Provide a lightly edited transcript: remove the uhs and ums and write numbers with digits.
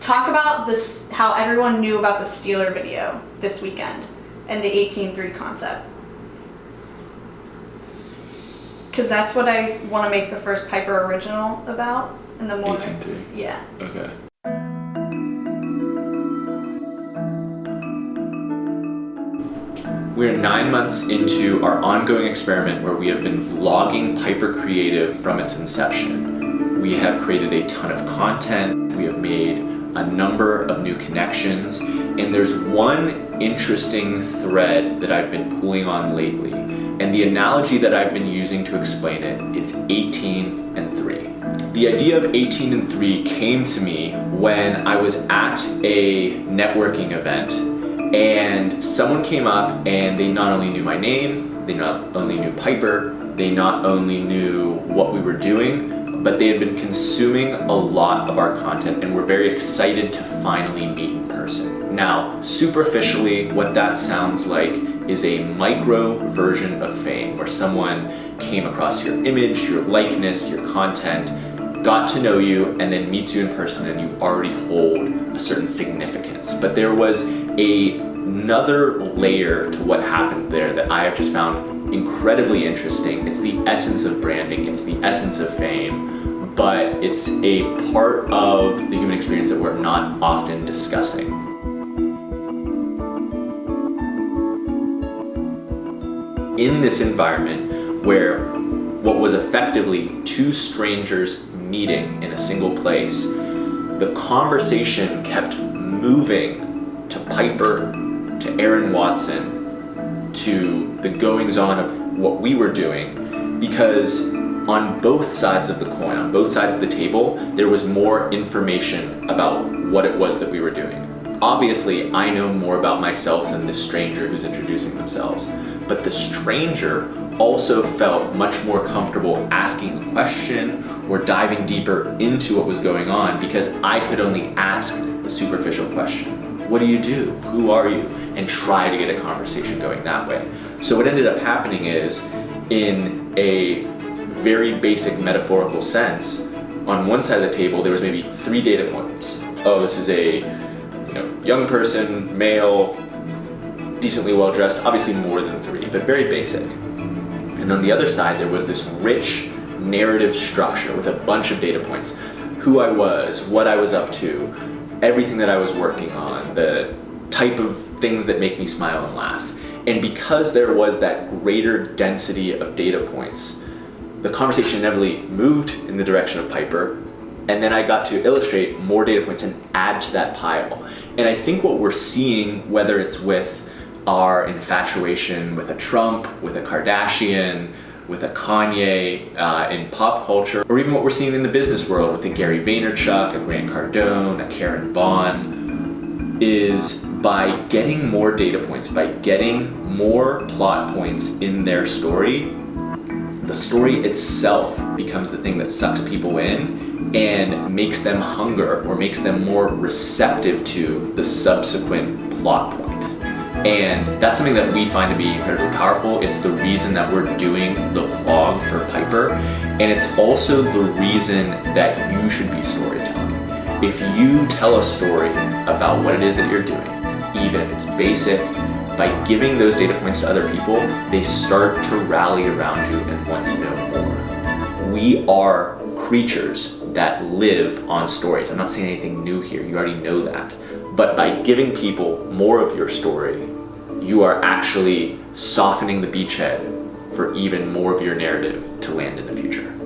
talk about this, how everyone knew about the Steeler video this weekend and the 18-3 concept. Because that's what I want to make the first Piper original about. And the more 18-3? Yeah. Okay. We're 9 months into our ongoing experiment where we have been vlogging Piper Creative from its inception. We have created a ton of content, we have made a number of new connections, and there's one interesting thread that I've been pulling on lately, and the analogy that I've been using to explain it is 18 and 3. The idea of 18 and 3 came to me when I was at a networking event, and someone came up and they not only knew my name, they not only knew Piper, they not only knew what we were doing, but they had been consuming a lot of our content and were very excited to finally meet in person. Now, superficially, what that sounds like is a micro version of fame, where someone came across your image, your likeness, your content, got to know you, and then meets you in person and you already hold a certain significance. But there was another layer to what happened there that I have just found incredibly interesting. It's the essence of branding, it's the essence of fame, but it's a part of the human experience that we're not often discussing. In this environment where what was effectively two strangers meeting in a single place, the conversation kept moving to Piper, to Aaron Watson, to the goings-on of what we were doing, because on both sides of the coin, on both sides of the table, there was more information about what it was that we were doing. Obviously, I know more about myself than this stranger who's introducing themselves, but the stranger also felt much more comfortable asking a question or diving deeper into what was going on because I could only ask the superficial question. What do you do? Who are you? And try to get a conversation going that way. So what ended up happening is, in a very basic metaphorical sense, on one side of the table there was maybe 3 data points. Oh, this is a young person, male, decently well dressed, obviously more than 3, but very basic. And on the other side there was this rich narrative structure with a bunch of data points. Who I was, what I was up to, everything that I was working on, the type of things that make me smile and laugh. And because there was that greater density of data points, the conversation inevitably moved in the direction of Piper, and then I got to illustrate more data points and add to that pile. And I think what we're seeing, whether it's with our infatuation with a Trump, with a Kardashian, with a Kanye in pop culture, or even what we're seeing in the business world with a Gary Vaynerchuk, a Grant Cardone, a Karen Bond, is by getting more data points, by getting more plot points in their story, the story itself becomes the thing that sucks people in and makes them hunger or makes them more receptive to the subsequent plot point. And that's something that we find to be incredibly powerful. It's the reason that we're doing the vlog for Piper, and it's also the reason that you should be storytelling. If you tell a story about what it is that you're doing, even if it's basic, by giving those data points to other people, they start to rally around you and want to know more. We are creatures that live on stories. I'm not saying anything new here, you already know that. But by giving people more of your story, you are actually softening the beachhead for even more of your narrative to land in the future.